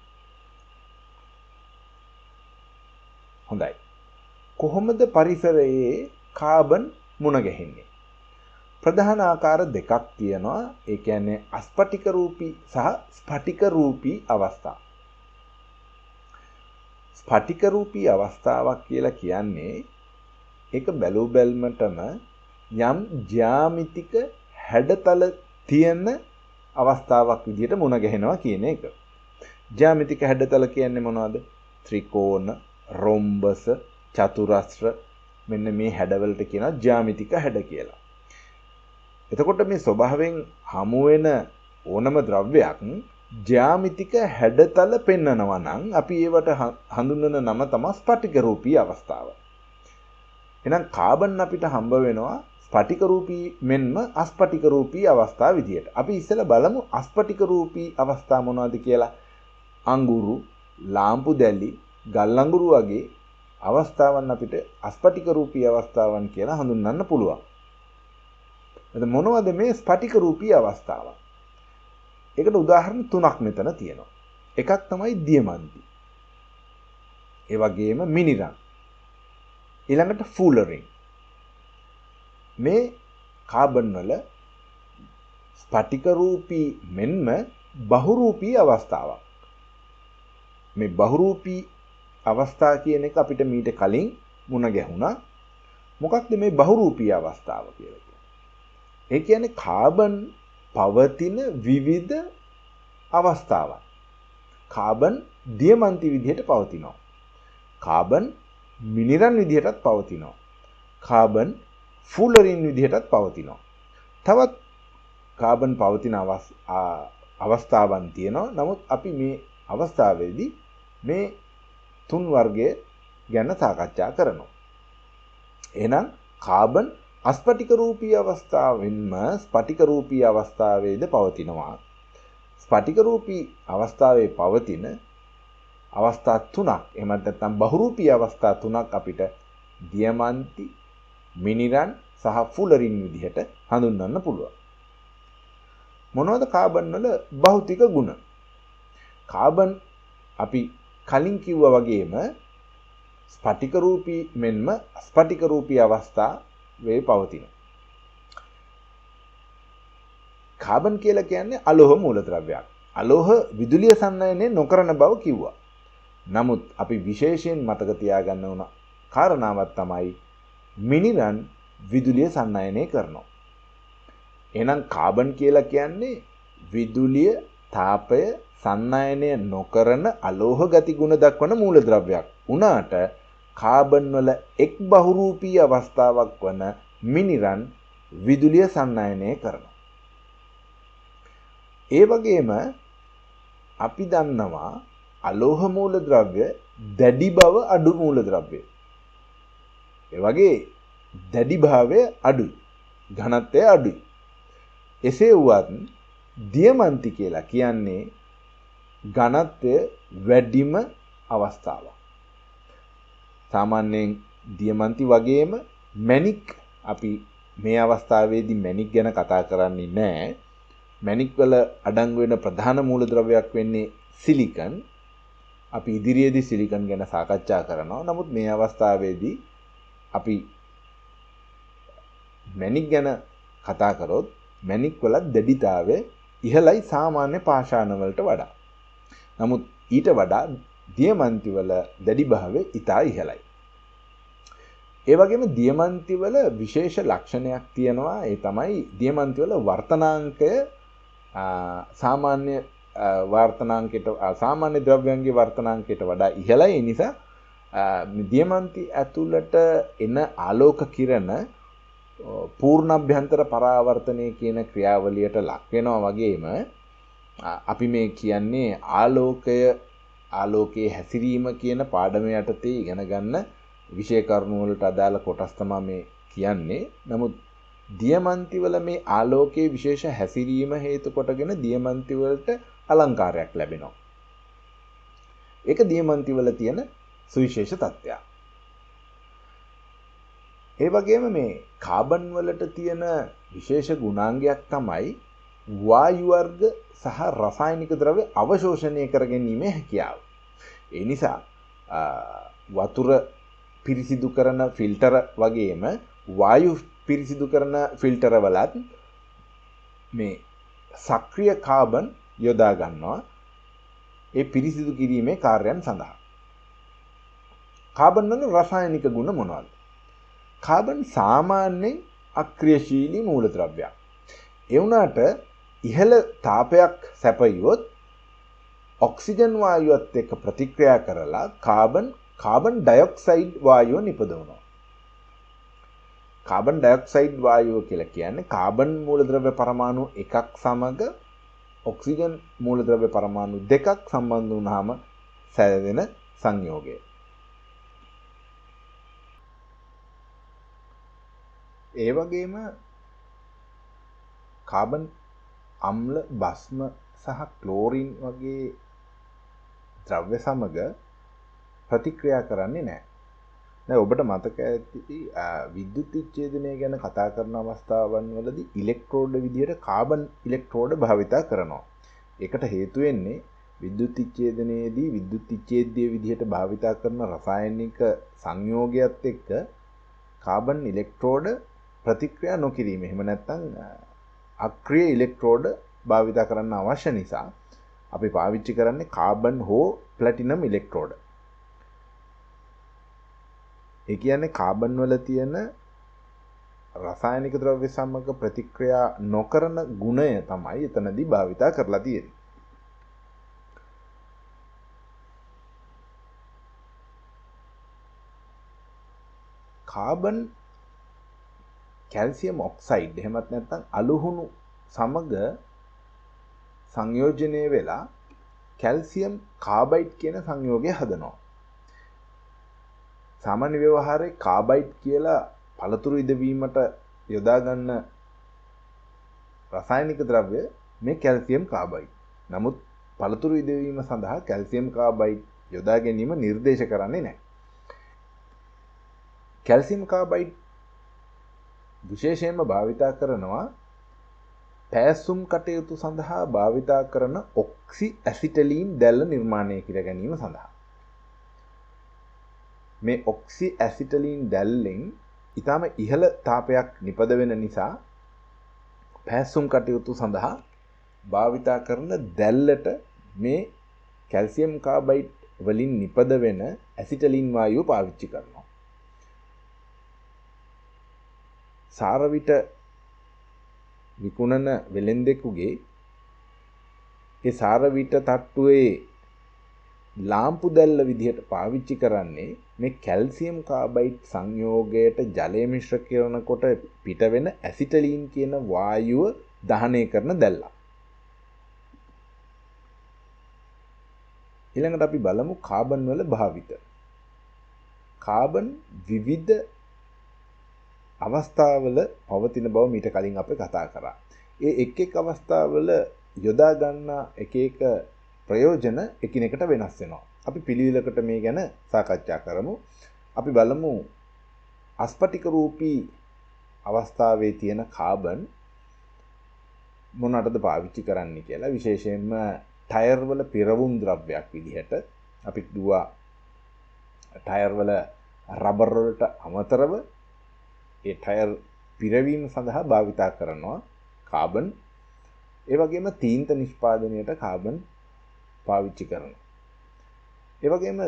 හොඳයි. කොහොමද පරිසරයේ කාබන් මුණ ගැහෙන්නේ? ප්‍රධාන ආකාර දෙකක් තියෙනවා. ඒ කියන්නේ අස්පටික රූපී සහ ස්පටික රූපී අවස්ථා. ස්පටික රූපී අවස්ථාවක් කියලා කියන්නේ ඒක බැලු බැල්මටම යම් ජ්‍යාමිතික හැඩතල තියෙන අවස්ථාවක් විදිහට මුණ ගැහෙනවා කියන එක. ජ්‍යාමිතික හැඩතල කියන්නේ මොනවද? ත්‍රිකෝණ, රොම්බස, චතුරස්‍ර මෙන්න මේ හැඩවලට කියනවා ජ්‍යාමිතික හැඩ කියලා. එතකොට මේ ස්වභාවයෙන් හමු වෙන ඕනම ද්‍රව්‍යයක් ජ්‍යාමිතික හැඩතල පෙන්වනවා නම් අපි ඒවට හඳුන්වන නම තමයි ස්පටික රූපී අවස්ථාව. එහෙනම් කාබන් අපිට හම්බ වෙනවා ස්පටික රූපී මෙන්ම අස්පටික රූපී අවස්ථා විදියට. අපි ඉස්සෙල්ලා බලමු අස්පටික රූපී අවස්ථා මොනවද කියලා. අඟුරු, ලාම්පු දැලි, ගල් අඟුරු වගේ අවස්ථාවන් අපිට අස්පටික රූපී අවස්ථාවන් කියලා හඳුන්වන්න පුළුවන්. එතන මොනවද මේ ස්පටික රූපී අවස්ථාවන්? ඒකට උදාහරණ තුනක් මෙතන තියෙනවා. එකක් තමයි දියමන්ති. ඒ වගේම මිනිරන්. ඊළඟට ෆූලරින්. මේ කාබන් වල ස්පටික රූපී මෙන්ම බහුරූපී අවස්ථාවක්. මේ බහුරූපී අවස්ථා කියන එක අපිට මීට කලින් මුණ ගැහුණා. මොකක්ද මේ බහුරූපී අවස්ථාව කියලා කියන්නේ? ඒ කියන්නේ කාබන් පවතින විවිධ අවස්ථාවන්. කාබන් දියමන්ති විදිහට පවතිනවා. කාබන් මිනිරන් විදිහටත් පවතිනවා. කාබන් ෆූලරින් විදිහටත් පවතිනවා. තවත් කාබන් පවතින අවස්ථාවන් තියෙනවා. නමුත් අපි මේ අවස්ථාවේදී මේ තුන් වර්ගය ගැන සාකච්ඡා කරනවා. එහෙනම් කාබන් අස්පටික රූපී අවස්ථාවෙන්ම ස්පටික රූපී අවස්ථාවේද පවතිනවා. ස්පටික රූපී අවස්ථාවේ පවතින අවස්ථා තුනක්, එහෙම නැත්නම් බහුරූපී අවස්ථා තුනක් අපිට දියමන්ති, මිනිරන් සහ ෆූලරින් විදිහට හඳුන්වන්න පුළුවන්. මොනවද කාබන් වල භෞතික ගුණ? කාබන් අපි කලින් කිව්වා වගේම ස්පටික රූපී මෙන්ම ස්පටික රූපී අවස්ථා වේ පවතින. කාබන් කියලා කියන්නේ අලෝහ මූලද්‍රව්‍යයක්. අලෝහ විදුලිය සන්නයනය නොකරන බව කිව්වා. නමුත් අපි විශේෂයෙන් මතක තියාගන්න ඕන කාරණාවක් තමයි මිනිරන් විදුලිය සන්නයනය කරනවා. එහෙනම් කාබන් කියලා කියන්නේ විදුලිය තාපය සන්නයනය නොකරන අලෝහ ගති ගුණ දක්වන මූලද්‍රව්‍යයක්. උනාට කාබන් වල එක් බහුරූපී අවස්ථාවක් වන මිනිරන් විදුලිය සන්නයනය කරනවා. ඒ වගේම අපි දන්නවා අලෝහ මූලද්‍රව්‍ය දැඩි බව අඩු මූලද්‍රව්‍ය. ඒ වගේ දැඩි භාවය අඩුයි. ඝනත්වය අඩුයි. එසේ වුවත් දියමන්ති කියලා කියන්නේ ඝනත්වය වැඩිම අවස්ථාවක්. සාමාන්‍යයෙන් දියමන්ති වගේම මැණික් අපි මේ අවස්ථාවේදී මැණික් ගැන කතා කරන්නේ නැහැ. මැණික් වල අඩංගු වෙන ප්‍රධාන මූලද්‍රව්‍යයක් වෙන්නේ සිලිකන්. අපි ඉදිරියේදී සිලිකන් ගැන සාකච්ඡා කරනවා. නමුත් මේ අවස්ථාවේදී අපි මැණික් ගැන කතා කරොත් මැණික් වල දැඩිතාවය ඉහළයි සාමාන්‍ය පාෂාණ වලට වඩා. නමුත් ඊට වඩා දියමන්ති වල දැඩි භාවය ඉතා ඉහළයි. ඒ වගේම දියමන්ති වල විශේෂ ලක්ෂණයක් තියෙනවා. ඒ තමයි දියමන්ති වල වර්තනාංකය සාමාන්‍ය වර්තනාංකයට සාමාන්‍ය ද්‍රව්‍යයන්ගේ වර්තනාංකයට වඩා ඉහළයි. ඒ නිසා දියමන්ති ඇතුළට එන ආලෝක කිරණ පූර්ණාභ්‍යන්තර පරාවර්තනය කියන ක්‍රියාවලියට ලක් වෙනවා වගේම අපි මේ කියන්නේ ආලෝකයේ හැසිරීම කියන පාඩම යටතේ ඉගෙන ගන්න විෂය කරුණු වලට අදාළ කොටස් තමයි මේ කියන්නේ. නමුත් දියමන්ති වල මේ ආලෝකයේ විශේෂ හැසිරීම හේතු කොටගෙන දියමන්ති වලට අලංකාරයක් ලැබෙනවා. ඒක දියමන්ති වල තියෙන සුවිශේෂ තත්ත්වයක්. ඒ වගේම මේ කාබන් වලට තියෙන විශේෂ ගුණාංගයක් තමයි වායු වර්ග සහ රසායනික ද්‍රව්‍ය අවශෝෂණය කර ගැනීමේ හැකියාව. ඒ නිසා වතුර පිරිසිදු කරන ෆිල්ටර වගේම වායු පිරිසිදු කරන ෆිල්ටර වලත් මේ සක්‍රිය කාබන් යොදා ගන්නවා ඒ පිරිසිදු කිරීමේ කාර්යයන් සඳහා. කාබන් වල රසායනික ගුණ මොනවද? කාබන් සාමාන්‍යයෙන් අක්‍රියශීලී මූලද්‍රව්‍යයක්. ඒ වුණාට ඉහළ තාපයක් සැපයුවොත් ඔක්සිජන් වායුවත් එක්ක ප්‍රතික්‍රියා කරලා කාබන් ඩයොක්සයිඩ් වායුව නිපදවනවා. කාබන් ඩයොක්සයිඩ් වායුව කියලා කියන්නේ කාබන් මූලද්‍රව්‍ය පරමාණු එකක් සමග ඔක්සිජන් මූලද්‍රව්‍ය පරමාණු දෙකක් සම්බන්ධ වුණාම සැදෙන සංයෝගය. ඒ වගේම කාබන් අම්ල භස්ම සහ ක්ලෝරින් වගේ ද්‍රව්‍ය සමග ප්‍රතික්‍රියා කරන්නේ නැහැ. දැන් ඔබට මතක ඇති විද්‍යුත් විච්ඡේදනය ගැන කතා කරන අවස්ථාවන් වලදී ඉලෙක්ට්‍රෝඩ විදියට කාබන් ඉලෙක්ට්‍රෝඩ භාවිතා කරනවා. ඒකට හේතු වෙන්නේ විද්‍යුත් විච්ඡේදනයේදී විද්‍යුත් විච්ඡේදය විදියට භාවිතා කරන රසායනික සංයෝගයත් එක්ක කාබන් ඉලෙක්ට්‍රෝඩ ප්‍රතික්‍රියා නොකිරීම. එහෙම නැත්නම් අක්‍රිය ඉලෙක්ට්‍රෝඩ භාවිතා කරන්න අවශ්‍ය නිසා අපි පාවිච්චි කරන්නේ කාබන් හෝ ප්ලැටිනම් ඉලෙක්ට්‍රෝඩ. ඒ කියන්නේ කාබන් වල තියෙන රසායනික ද්‍රව්‍ය සමග ප්‍රතික්‍රියා නොකරන ගුණය තමයි එතනදී භාවිතා කරලා තියෙන්නේ. කාබන් කැල්සියම් ඔක්සයිඩ් එහෙමත් නැත්නම් අලුහුණු සමග සංයෝජනය වෙලා කැල්සියම් කාබයිඩ් කියන සංයෝගය හදනවා. සාමාන්‍ය ව්‍යවහාරයේ කාබයිඩ් කියලා පළතුරු ඉදවීමට යොදා ගන්න රසායනික ද්‍රව්‍ය මේ කැල්සියම් කාබයිඩ්. නමුත් පළතුරු ඉදවීම සඳහා කැල්සියම් කාබයිඩ් යොදා ගැනීම නිර්දේශ කරන්නේ නැහැ. කැල්සියම් කාබයිඩ් විශේෂයෙන්ම භාවිතා කරනවා පෑසුම් කටයුතු සඳහා භාවිතා කරන ඔක්සි ඇසිටලීන් දැල්ල නිර්මාණය කර ගැනීම සඳහා. මේ ඔක්සි ඇසිටලීන් දැල්ලෙන් ඊටම ඉහළ තාපයක් නිපද වෙන නිසා පෑසුම් කටයුතු සඳහා භාවිතා කරන දැල්ලට මේ කැල්සියම් කාබයිඩ් වලින් නිපද වෙන ඇසිටලීන් වායුව පාවිච්චි කරනවා. සාරවිට විකුණන වෙළෙන්දෙකුගේ ඒ සාරවිට තට්ටුවේ ලාම්පු දැල්ල විදිහට පාවිච්චි කරන්නේ මේ කැල්සියම් කාබයිඩ් සංයෝගයට ජලය මිශ්‍ර කරනකොට පිටවෙන ඇසිටලීන් කියන වායුව දහනය කරන දැල්ල. ඊළඟට අපි බලමු කාබන් වල භාවිත. කාබන් විවිධ අවස්ථාවල පවතින බව මීට කලින් අපි කතා කරා. ඒ එක් අවස්ථාවල යොදා ගන්න එක ප්‍රයෝජන එකිනෙකට වෙනස් වෙනවා. අපි පිළිවෙලකට මේ ගැන සාකච්ඡා කරමු. අපි බලමු අස්පටික රූපී අවස්ථාවේ තියෙන කාබන් මොනකටද පාවිච්චි කරන්නේ කියලා. විශේෂයෙන්ම ටයර් වල පිරවුම් ද්‍රව්‍යයක් විදිහට අපි දුවා ටයර් වල රබර් වලට අමතරව ඒ ටයර් පිරවීම සඳහා භාවිතා කරනවා කාබන්. ඒ වගේම තීන්ත නිෂ්පාදනයට කාබන් පාවිච්චි කරනවා. ඒ වගේම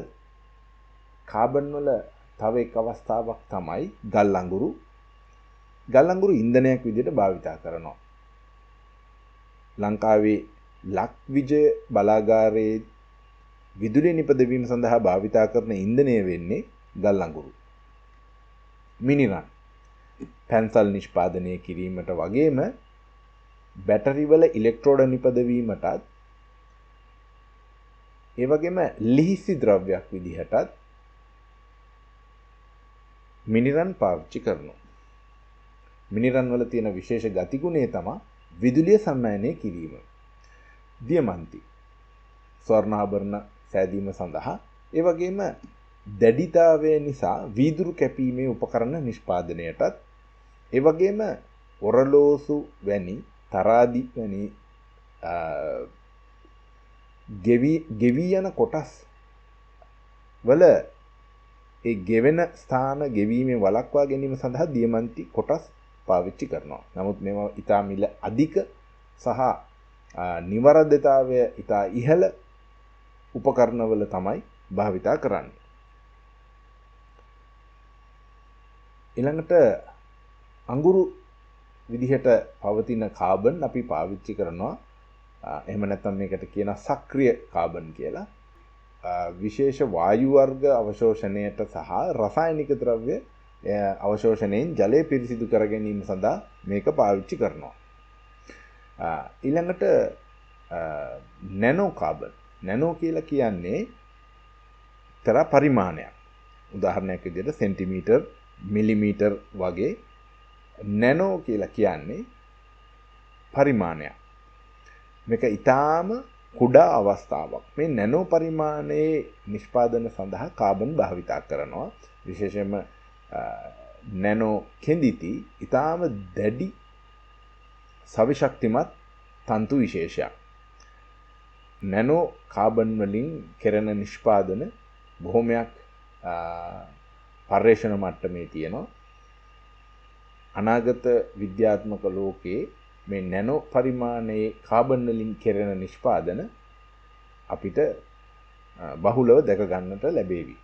කාබන් වල තව එක් අවස්ථාවක් තමයි ගල් අඟුරු. ගල් අඟුරු ඉන්ධනයක් විදිහට භාවිතා කරනවා. ලංකාවේ ලක්විජය බලාගාරයේ විදුලිය නිපදවීම සඳහා භාවිතා කරන ඉන්ධනය වෙන්නේ ගල් අඟුරු. මිනිරන් පැන්සල් නිෂ්පාදනය කිරීමට වගේම බැටරි වල ඉලෙක්ට්‍රෝඩ නිපදවීමටත් ඒ වගේම ලිහිසි ද්‍රව්‍යයක් විදිහටත් මිනිරන් පාවිච්චි කරනවා. මිනිරන් වල තියෙන විශේෂ ගතිගුණය තමයි විදුලිය සම්මානය කිරීම. දියමන්ති ස්වර්ණාභරණ සෑදීම සඳහා ඒ වගේම දැඩිතාවය නිසා වීදුරු කැපීමේ උපකරණ නිෂ්පාදනයටත් ඒ වගේම ඔරලෝසු වැනි තරාදි වැනි ගෙවි යන කොටස් වල ඒ ගෙවෙන ස්ථාන ගෙවීමේ වළක්වා ගැනීම සඳහා දියමන්ති කොටස් පාවිච්චි කරනවා. නමුත් මේවා ඊටා මිල අධික සහ නිවරදතාවය ඊටා ඉහළ උපකරණවල තමයි භාවිතා කරන්නේ. ඊළඟට අඟුරු විදිහට පවතින කාබන් අපි පාවිච්චි කරනවා. එහෙම නැත්නම් මේකට කියන සක්‍රිය කාබන් කියලා. විශේෂ වායු වර්ග අවශෝෂණයට සහ රසායනික ද්‍රව්‍ය අවශෝෂණයෙන් ජලය පිරිසිදු කර ගැනීම සඳහා මේක පාවිච්චි කරනවා. ඊළඟට නැනෝ කාබන්. නැනෝ කියලා කියන්නේ තර පරිමාණයක්. උදාහරණයක් විදිහට සෙන්ටිමීටර් මිලිමීටර් වගේ නැනෝ කියලා කියන්නේ පරිමාණයක්. මේක ඊටාම කුඩා අවස්ථාවක්. මේ නැනෝ පරිමාණයේ නිෂ්පාදන සඳහා කාබන් භාවිතා කරනවා. විශේෂයෙන්ම නැනෝ කෙඳිති ඊටාම දැඩි සවිශක්තිමත් තන්තු විශේෂයක්. නැනෝ කාබන් වලින් කෙරෙන නිෂ්පාදන බොහොමයක් පර්යේෂණ මට්ටමේ තියෙනවා. අනාගත විද්‍යාත්මක ලෝකයේ මේ නැනෝ පරිමාණයේ කාබන් වලින් කෙරෙන නිෂ්පාදන අපිට බහුලව දැක ගන්නට ලැබේවි.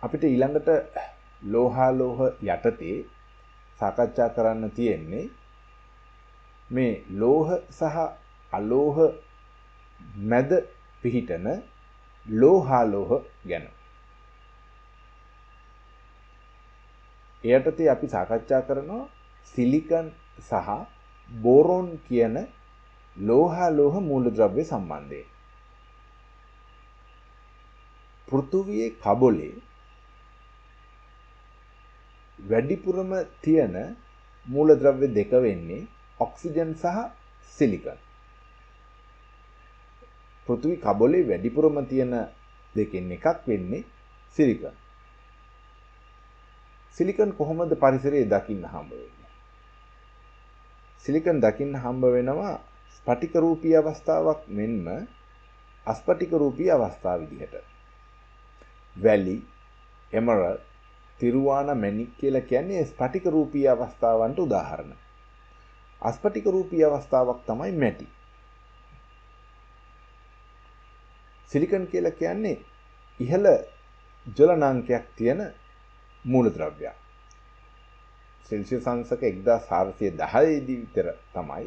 අපිට ඊළඟට ලෝහාලෝහ යටතේ සාකච්ඡා කරන්න තියෙන්නේ මේ ලෝහ සහ අලෝහ මැද පිහිටන ලෝහාලෝහ ගැන. එයටතේ අපි සාකච්ඡා කරනවා සිලිකන් සහ බෝරෝන් කියන ලෝහාලෝහ මූලද්‍රව්‍ය සම්බන්ධයෙන්. පෘථුවියේ කබොලේ වැඩිපුරම තියෙන මූලද්‍රව්‍ය දෙක වෙන්නේ ඔක්සිජන් සහ සිලිකන්. පෘථුවි කබොලේ වැඩිපුරම තියෙන දෙකෙන් එකක් වෙන්නේ සිලිකන්. සිලිකන් කොහොමද පරිසරයේ දකින්න හම්බ වෙන්නේ? සිලිකන් දකින්න හම්බ වෙනවා ස්පටික රූපී අවස්ථාවක් මෙන්ම අස්පටික රූපී අවස්ථාව විදිහට. වැලි, එමරල්ඩ්, තිරුවානා මැණික් කියලා කියන්නේ ස්පටික රූපී අවස්ථාවන්ට උදාහරණ. අස්පටික රූපී අවස්ථාවක් තමයි මැටි. සිලිකන් කියලා කියන්නේ ඉහළ ජලනාංකයක් තියෙන මූලද්‍රව්‍යයක්. සෙල්සියස් අංශක 1410 දී විතර තමයි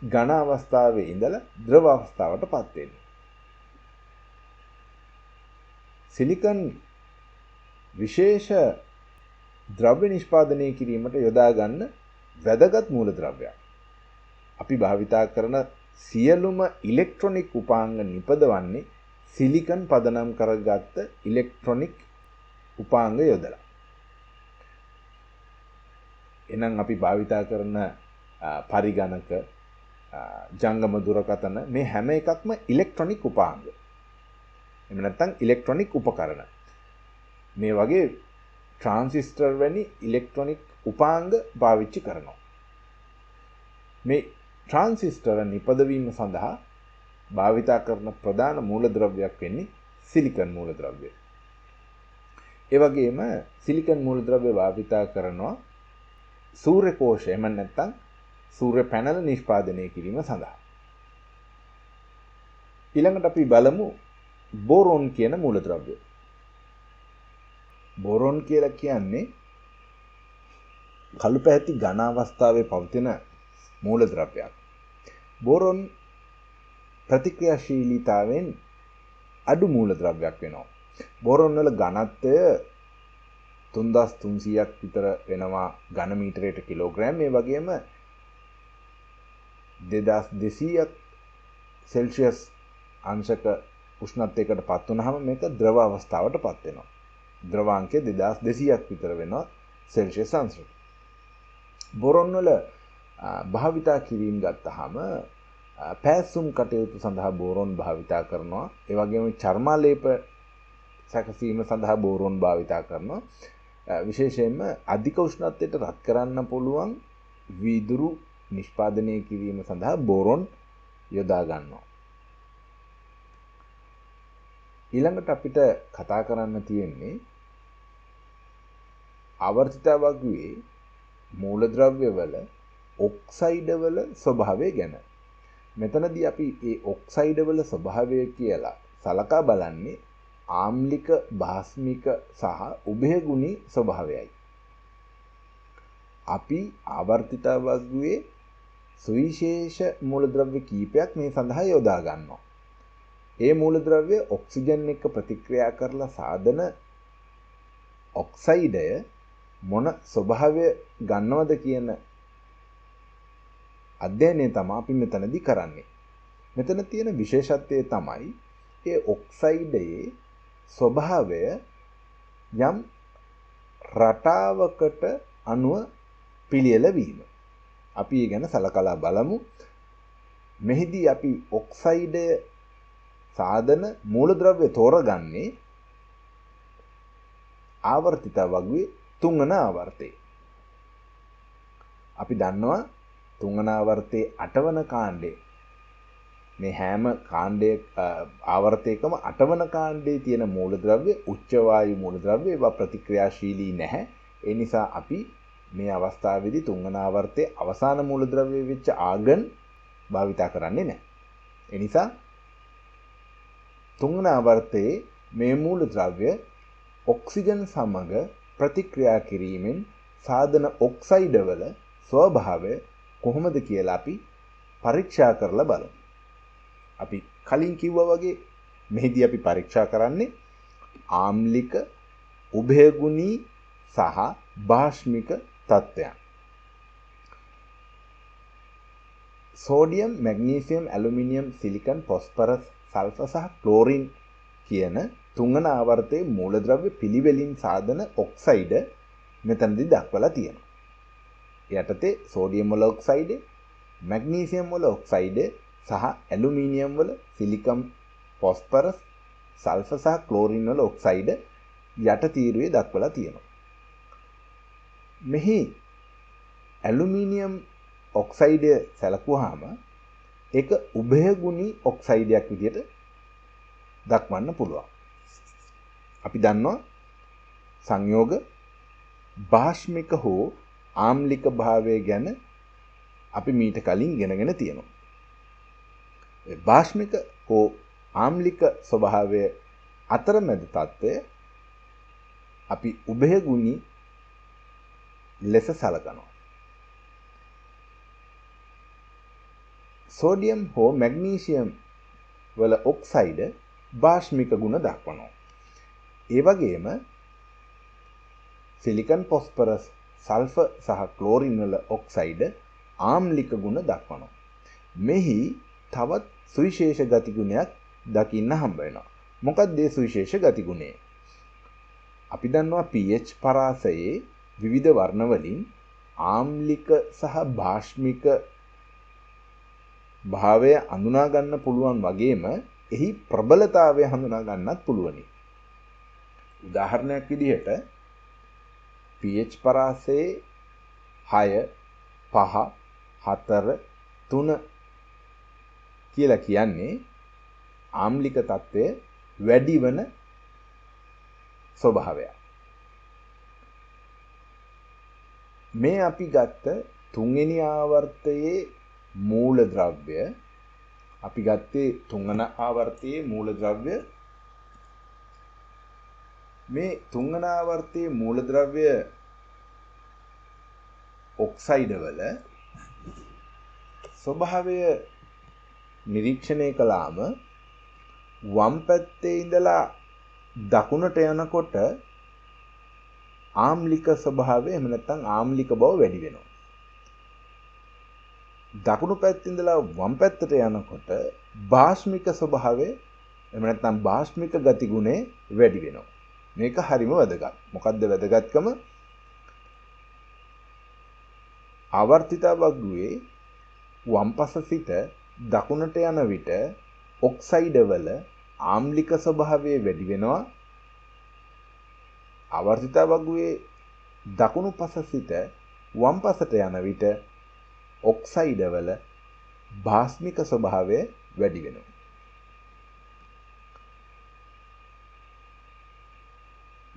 ඝන අවස්ථාවේ ඉඳලා ද්‍රව අවස්ථාවටපත් වෙන්නේ. සිලිකන් විශේෂ ද්‍රව්‍ය නිෂ්පාදනය කිරීමට යොදා ගන්න වැදගත් මූලද්‍රව්‍යයක්. අපි භාවිතා කරන සියලුම ඉලෙක්ට්‍රොනික උපාංග නිපදවන්නේ සිලිකන් පදනම් කරගත්ත ඉලෙක්ට්‍රොනික උපාංග යොදලා. එහෙනම් අපි භාවිතා කරන පරිගණක, ජංගම දුරකථන මේ හැම එකක්ම ඉලෙක්ට්‍රොනික උපාංග. එහෙම නැත්නම් ඉලෙක්ට්‍රොනික උපකරණ. මේ වගේ ට්‍රාන්සිස්ටර් වැනි ඉලෙක්ට්‍රොනික උපාංග පාවිච්චි කරනවා. මේ ට්‍රාන්සිස්ටර නිපදවීම සඳහා භාවිතා කරන ප්‍රධාන මූලද්‍රව්‍යයක් වෙන්නේ සිලිකන් මූලද්‍රව්‍යය. ඒ වගේම සිලිකන් මූලද්‍රව්‍ය භාවිතා කරනවා සූර්ය කෝෂය එහෙම නැත්නම් සූර්ය පැනල නිෂ්පාදනය කිරීම සඳහා. ඊළඟට අපි බලමු බෝරෝන් කියන මූලද්‍රව්‍ය. බෝරෝන් කියලා කියන්නේ කළු පැහැති ඝන අවස්ථාවේ පවතින මූලද්‍රව්‍යයක්. බෝරෝන් ප්‍රතික්‍රියාශීලීතාවෙන් අඩු මූලද්‍රව්‍යයක් වෙනවා. බෝරෝන් වල ඝනත්වය 3300ක් විතර වෙනවා ඝන මීටරයට කිලෝග්‍රෑම්. මේ වගේම 2200ක් සෙල්සියස් අංශක උෂ්ණත්වයකට පත් වුනහම මේක ද්‍රව අවස්ථාවට පත් වෙනවා. ද්‍රවාංකය 2200ක් විතර වෙනවා සෙල්සියස් අංශක. බෝරෝන් වල භාවිතා කිරීම ගත්තාම පෑසුම් කටයුතු සඳහා බෝරෝන් භාවිතා කරනවා. ඒ වගේම චර්මාලේප සැකසීම සඳහා බෝරෝන් භාවිතා කරනවා. විශේෂයෙන්ම අධික උෂ්ණත්වයට රත් කරන්න පුළුවන් වීදුරු නිෂ්පාදනය කිරීම සඳහා බෝරෝන් යොදා ගන්නවා. ඊළඟට අපිට කතා කරන්න තියෙන්නේ ආවර්තිත වගුවේ මූලද්‍රව්‍යවල ඔක්සයිඩවල ස්වභාවය ගැන. මෙතනදී අපි මේ ඔක්සයිඩවල ස්වභාවය කියලා සලකා බලන්නේ ආම්ලික, භාස්මික සහ උභයගුණී ස්වභාවයයි. අපි ආවර්තිත වගුවේ සුවිශේෂ මූලද්‍රව්‍ය කීපයක් මේ සඳහා යොදා ගන්නවා. ඒ මූලද්‍රව්‍ය ඔක්සිජන් එක්ක ප්‍රතික්‍රියා කරලා සාදන ඔක්සයිඩය මොන ස්වභාවය ගන්නවද කියන අධ්‍යයනය තමයි අපි මෙතනදී කරන්නේ. මෙතන තියෙන විශේෂත්වය තමයි ඒ ඔක්සයිඩයේ ස්වභාවය යම් රටාවකට අනුව පිළියෙල වීම. අපි ඒ ගැන සලකලා බලමු. මෙහිදී අපි ඔක්සයිඩය සාදන මූලද්‍රව්‍ය තෝරගන්නේ ආවර්තිත වගුවේ තුන්වන ආවර්තයේ. අපි දන්නවා තුන්වන ආවර්තයේ 8 වන කාණ්ඩයේ මේ හැම කාණ්ඩයේ ආවර්තයකම 8 වන කාණ්ඩයේ තියෙන මූලද්‍රව්‍ය උච්ච වායු මූලද්‍රව්‍ය ඒවා ප්‍රතික්‍රියාශීලී නැහැ. ඒ නිසා අපි මේ අවස්ථාවේදී තුන්වන ආවර්තයේ අවසාන මූලද්‍රව්‍ය වෙච්ච ආගන් භාවිතා කරන්නේ නැහැ. ඒ නිසා තුන්වන ආවර්තයේ මේ මූලද්‍රව්‍ය ඔක්සිජන් සමග ප්‍රතික්‍රියා කිරීමෙන් සාදන ඔක්සයිඩවල ස්වභාවය කොහොමද කියලා අපි පරීක්ෂා කරලා බලමු. අපි කලින් කිව්වා වගේ මෙහිදී අපි පරීක්ෂා කරන්නේ ආම්ලික, උභයගුණී සහ භාෂ්මික තත්ත්වයන්. Sodium, magnesium, aluminium, silicon, phosphorus, sulphur සහ ක්ලෝරින් කියන තුන්වන ආවර්තයේ මූලද්‍රව්‍ය පිළිවෙලින් සාදන ඔක්සයිඩ මෙතනදී දක්වලා තියෙනවා. යටතේ සෝඩියම් වල ඔක්සයිඩ, මැග්නීසියම් වල ඔක්සයිඩ සහ ඇලුමිනියම් වල සිලිකම්, ෆොස්ෆරස්, සල්ෆර් සහ ක්ලෝරින් වල ඔක්සයිඩ යට තීරුවේ දක්වලා තියෙනවා. මෙහි ඇලුමිනියම් ඔක්සයිඩය සැලකුවාම ඒක උභයගුණී ඔක්සයිඩයක් විදිහට දක්වන්න පුළුවන්. අපි දන්නවා සංයෝග භාෂ්මික හෝ ආම්ලික භාවය ගැන අපි මීට කලින් ඉගෙනගෙන තියෙනවා. භාෂ්මික හෝ ආම්ලික ස්වභාවය අතරමැද තත්ත්වය අපි උභයගුණී ලෙස සලකනවා. සෝඩියම් හෝ මැග්නීසියම් වල ඔක්සයිඩ භාෂ්මික ගුණ දක්වනවා. ඒ වගේම සිලිකන්, ෆොස්ෆරස්, සල්ෆර් සහ ක්ලෝරින් වල ඔක්සයිඩ ආම්ලික ගුණ දක්වනවා. මෙහි තවත් සුවිශේෂ ගති ගුණයක් දකින්න හම්බ වෙනවා. මොකක්ද මේ සුවිශේෂ ගති ගුණය? අපි දන්නවා pH පරාසයේ විවිධ වර්ණ වලින් ආම්ලික සහ භාෂ්මික භාවය හඳුනා ගන්න පුළුවන් වගේම එහි ප්‍රබලතාවය හඳුනා ගන්නත් පුළුවනි. උදාහරණයක් විදිහට pH පරාසයේ 6, 5, 4, 3 කියලා කියන්නේ ආම්ලික තත්ත්වය වැඩි වන ස්වභාවයක්. මේ අපි ගත්ත තුන්වෙනි ආවර්තයේ මූලද්‍රව්‍ය අපි ගත්තේ තුන්වන ආවර්තයේ මූලද්‍රව්‍ය මේ තුන්වන ආවර්තයේ මූලද්‍රව්‍ය ඔක්සයිඩ වල ස්වභාවය නිරීක්ෂණය කළාම වම් පැත්තේ ඉඳලා දකුණට යනකොට ආම්ලික ස්වභාවය එහෙම නැත්නම් ආම්ලික බව වැඩි වෙනවා. දකුණු පැත්තේ ඉඳලා වම් පැත්තට යනකොට භාෂ්මික ස්වභාවය එහෙම නැත්නම් භාෂ්මික ගති ගුණය වැඩි වෙනවා. මේක හරිම වැදගත්. මොකද්ද වැදගත්කම? ආවර්තිත වගුවේ වම් පස සිට දකුණට යන විට ඔක්සයිඩ වල ආම්ලික ස්වභාවය වැඩි වෙනවා. ආවර්තිත වගුවේ දකුණු පස සිට වම් පසට යන විට ඔක්සයිඩ වල භාෂ්මික ස්වභාවය වැඩි වෙනවා.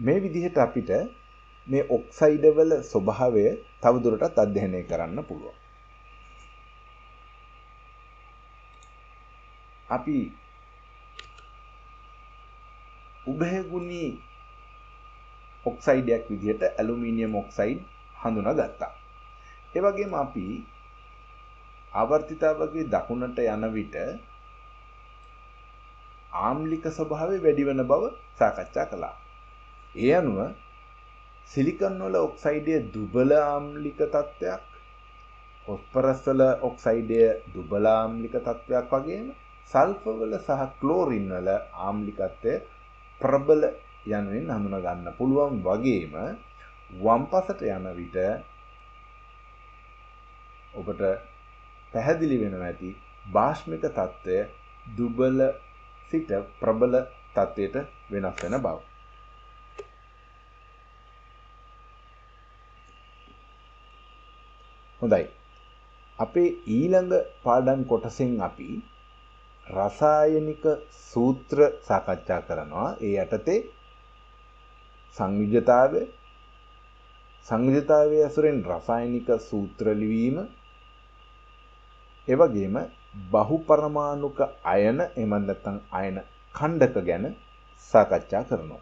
මේ විදිහට අපිට මේ ඔක්සයිඩ වල ස්වභාවය තවදුරටත් අධ්‍යයනය කරන්න පුළුවන්. අපි උභයගුණී ඔක්සයිඩයක් විදිහට ඇලුමිනියම් ඔක්සයිඩ් හඳුනාගත්තා. ඒ වගේම අපි ආවර්තිතාවකයේ දකුණට යන විට ආම්ලික ස්වභාවය වැඩි වෙන බව සාකච්ඡා කළා. ඒ අනුව සිලිකන් වල ඔක්සයිඩයේ දුබල ආම්ලික තත්ත්වයක්, ෆොස්ෆරස් වල ඔක්සයිඩයේ දුබල ආම්ලික තත්ත්වයක් වගේම සල්ෆර් වල සහ ක්ලෝරින් වල ආම්ලිකත්වය ප්‍රබල යනුවෙන් හඳුනා ගන්න පුළුවන් වගේම වම් පසට යන විට ඔබට පැහැදිලි වෙනවා ඇති බාෂ්මික තත්ත්වය දුබල සිට ප්‍රබල තත්ත්වයට වෙනස් වෙන බව. හොඳයි. අපේ ඊළඟ පාඩම් කොටසෙන් අපි රසායනික සූත්‍ර සාකච්ඡා කරනවා. ඒ යටතේ සංයුජතාවයේ ඇසුරෙන් රසායනික සූත්‍ර ලිවීම, ඒ වගේම බහුපරමාණුක අයන එහෙම නැත්නම් අයන ඛණ්ඩක ගැන සාකච්ඡා කරනවා.